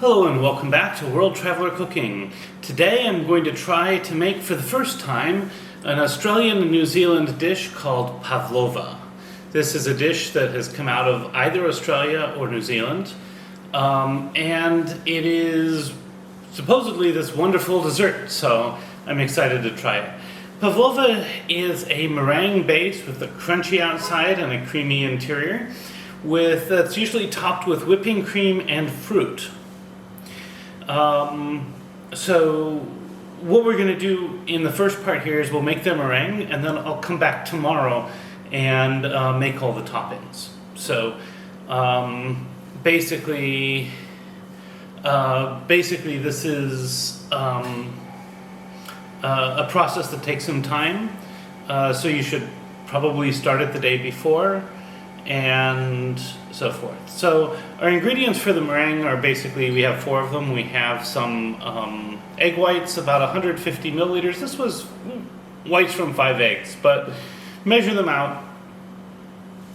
Hello and welcome back to World Traveller Cooking. Today I'm going to try to make for the first time an Australian and New Zealand dish called Pavlova. This is a dish that has come out of either Australia or New Zealand, and it is supposedly this wonderful dessert, so I'm excited to try it. Pavlova is a meringue base with a crunchy outside and a creamy interior, that's usually topped with whipping cream and fruit. So what we're going to do in the first part here is we'll make the meringue, and then I'll come back tomorrow and make all the toppings. So basically this is a process that takes some time. So you should probably start it the day before and so forth. So our ingredients for the meringue are basically, we have 4 of them. We have some egg whites, about 150 milliliters. This was whites from 5 eggs, but measure them out.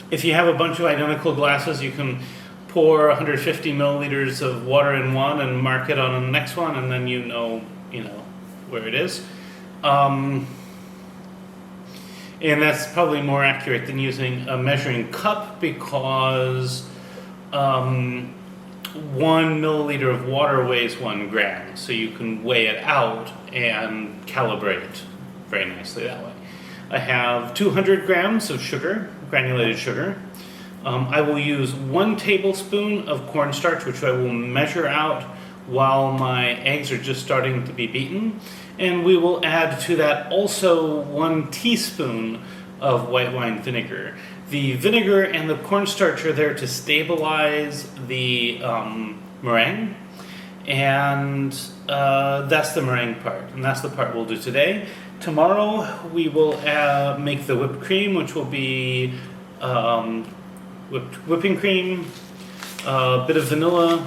If you have a bunch of identical glasses, you can pour 150 milliliters of water in one and mark it on the next one, and then you know where it is. And that's probably more accurate than using a measuring cup, because 1 milliliter of water weighs 1 gram. So you can weigh it out and calibrate it very nicely that way. I have 200 grams of sugar, granulated sugar. I will use 1 tablespoon of cornstarch, which I will measure out while my eggs are just starting to be beaten. And we will add to that also 1 teaspoon of white wine vinegar. The vinegar and the cornstarch are there to stabilize the meringue, and that's the meringue part, and that's the part we'll do today. Tomorrow we will make the whipped cream, which will be whipping cream, a bit of vanilla,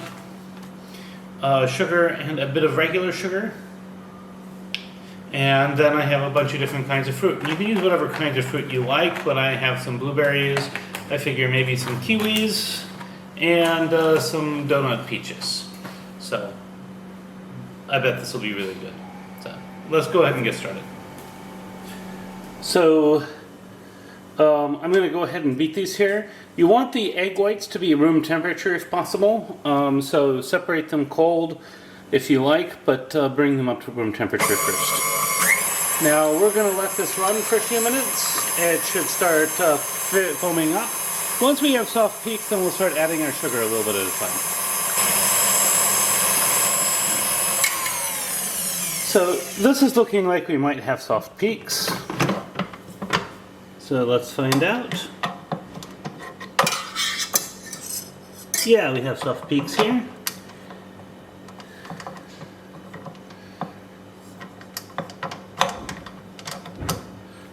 sugar, and a bit of regular sugar. And then I have a bunch of different kinds of fruit. You can use whatever kinds of fruit you like, but I have some blueberries, I figure maybe some kiwis, and some donut peaches. So I bet this will be really good. So let's go ahead and get started. So I'm going to go ahead and beat these here. You want the egg whites to be room temperature if possible, so separate them cold if you like, but bring them up to room temperature first. Now we're going to let this run for a few minutes. It should start foaming up. Once we have soft peaks, then we'll start adding our sugar a little bit at a time. So this is looking like we might have soft peaks. So let's find out. Yeah, we have soft peaks here.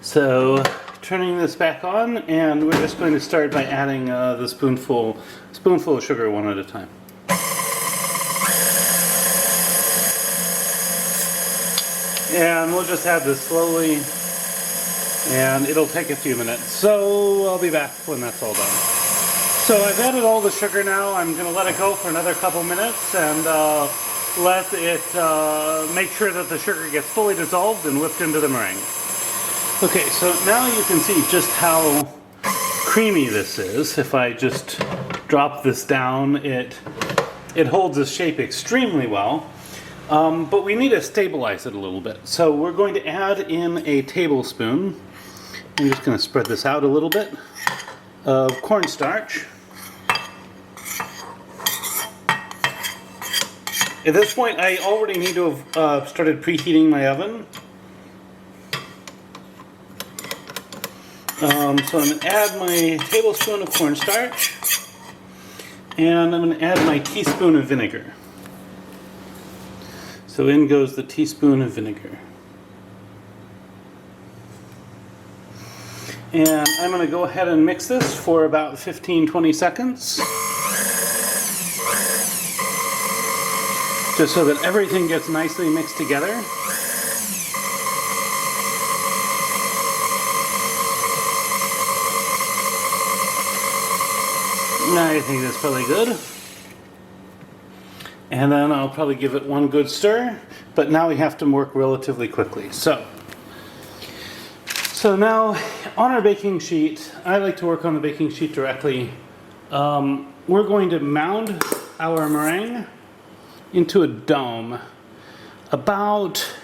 So turning this back on, and we're just going to start by adding the spoonful of sugar one at a time. And we'll just add this slowly, and it'll take a few minutes. So I'll be back when that's all done. So I've added all the sugar now. I'm going to let it go for another couple minutes and let it make sure that the sugar gets fully dissolved and whipped into the meringue. Okay, so now you can see just how creamy this is. If I just drop this down, it holds its shape extremely well. But we need to stabilize it a little bit. So we're going to add in a tablespoon. I'm just going to spread this out a little bit of cornstarch. At this point, I already need to have started preheating my oven. So I'm going to add my tablespoon of cornstarch, and I'm going to add my teaspoon of vinegar. So in goes the teaspoon of vinegar. And I'm going to go ahead and mix this for about 15-20 seconds. Just so that everything gets nicely mixed together. I think that's probably good. And then I'll probably give it one good stir, but now we have to work relatively quickly. So now on our baking sheet, I like to work on the baking sheet directly. We're going to mound our meringue into a dome about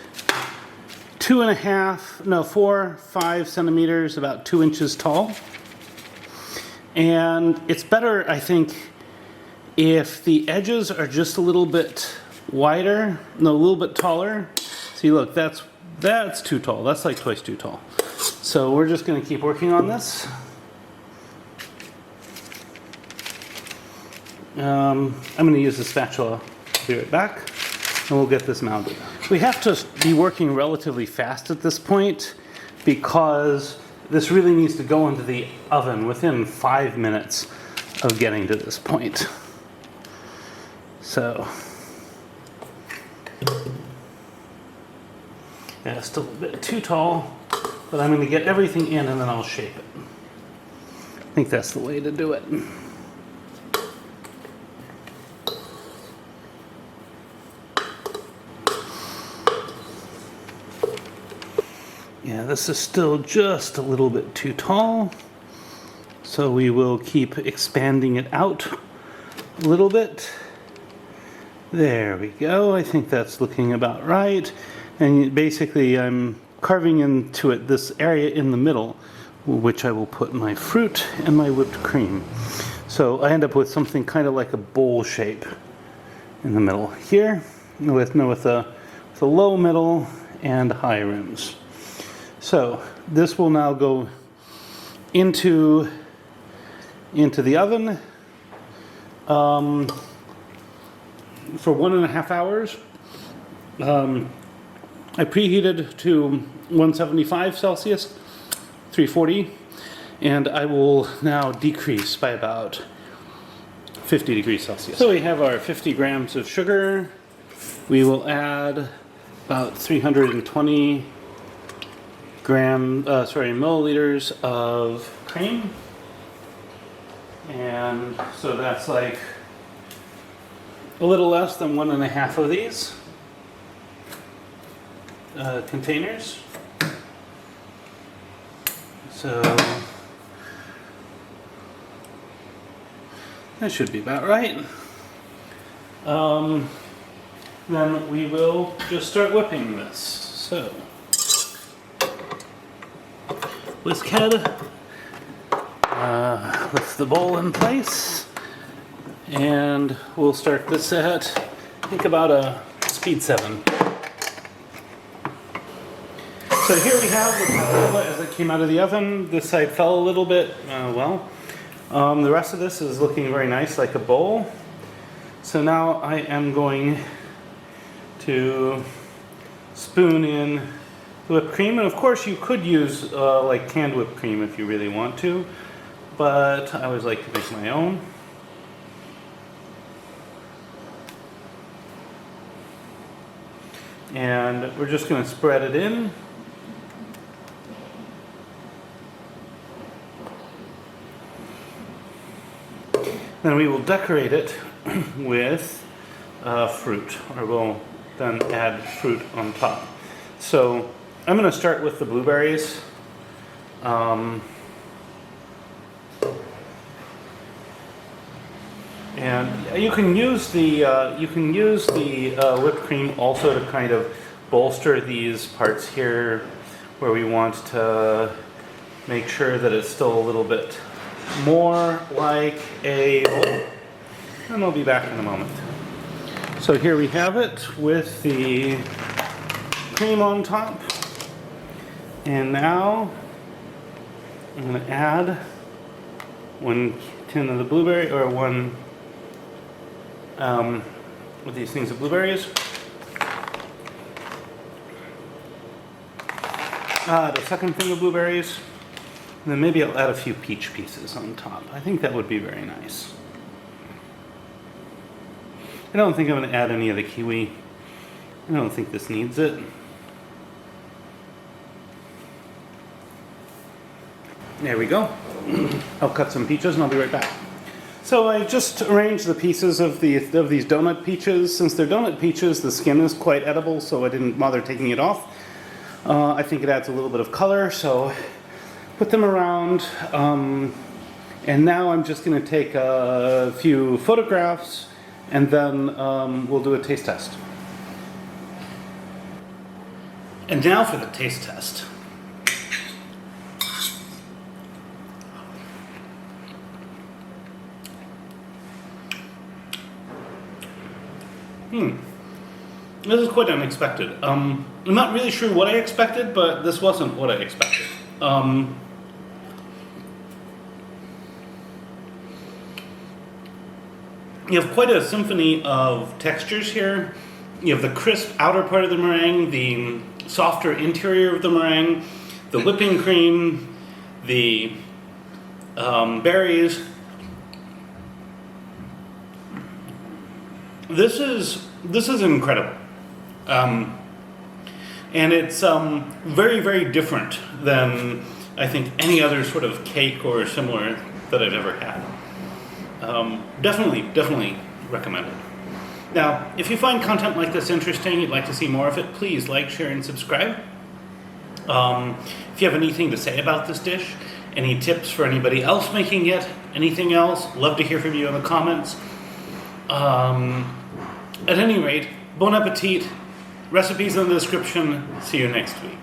4-5 centimeters, about 2 inches tall. And it's better, I think, if the edges are just a little bit wider, no, a little bit taller. See, look, that's too tall. That's like twice too tall. So we're just going to keep working on this. I'm going to use the spatula. I'll be right back, and we'll get this mounted. We have to be working relatively fast at this point because this really needs to go into the oven within 5 minutes of getting to this point. So, yeah, it's still a bit too tall, but I'm going to get everything in and then I'll shape it. I think that's the way to do it. Yeah, this is still just a little bit too tall, so we will keep expanding it out a little bit. There we go. I think that's looking about right. And basically I'm carving into it this area in the middle, which I will put my fruit and my whipped cream. So I end up with something kind of like a bowl shape in the middle here, with a low middle and high rims. So this will now go into the oven for 1.5 hours. I preheated to 175 Celsius, 340, and I will now decrease by about 50 degrees Celsius. So we have our 50 grams of sugar. We will add about 320 milliliters of cream, and so that's like a little less than 1.5 of these containers. So that should be about right. Then we will just start whipping this. So whisk head, lift the bowl in place, and we'll start this at, I think, about a speed 7. So here we have the pavlova as it came out of the oven. This side fell a little bit, the rest of this is looking very nice, like a bowl. So now I am going to spoon in whipped cream, and of course you could use like canned whipped cream if you really want to, but I always like to make my own. And we're just going to spread it in. Then we will decorate it with fruit, or we'll then add fruit on top. So I'm going to start with the blueberries. And you can use the whipped cream also to kind of bolster these parts here where we want to make sure that it's still a little bit more like a bowl. And I'll be back in a moment. So here we have it with the cream on top. And now I'm going to add 1 tin of the blueberry, or one with these things of blueberries. The second thing of blueberries. And then maybe I'll add a few peach pieces on top. I think that would be very nice. I don't think I'm going to add any of the kiwi. I don't think this needs it. There we go. I'll cut some peaches and I'll be right back. So I just arranged the pieces of these donut peaches. Since they're donut peaches, the skin is quite edible, so I didn't bother taking it off. I think it adds a little bit of color, so put them around. And now I'm just going to take a few photographs, and then we'll do a taste test. And now for the taste test. This is quite unexpected. I'm not really sure what I expected, but this wasn't what I expected. You have quite a symphony of textures here. You have the crisp outer part of the meringue, the softer interior of the meringue, the whipping cream, the berries. This is incredible, and it's very, very different than I think any other sort of cake or similar that I've ever had. Definitely recommended. Now, if you find content like this interesting, you'd like to see more of it, please like, share, and subscribe. If you have anything to say about this dish, any tips for anybody else making it, anything else, love to hear from you in the comments. At any rate, bon appetit, recipes in the description, see you next week.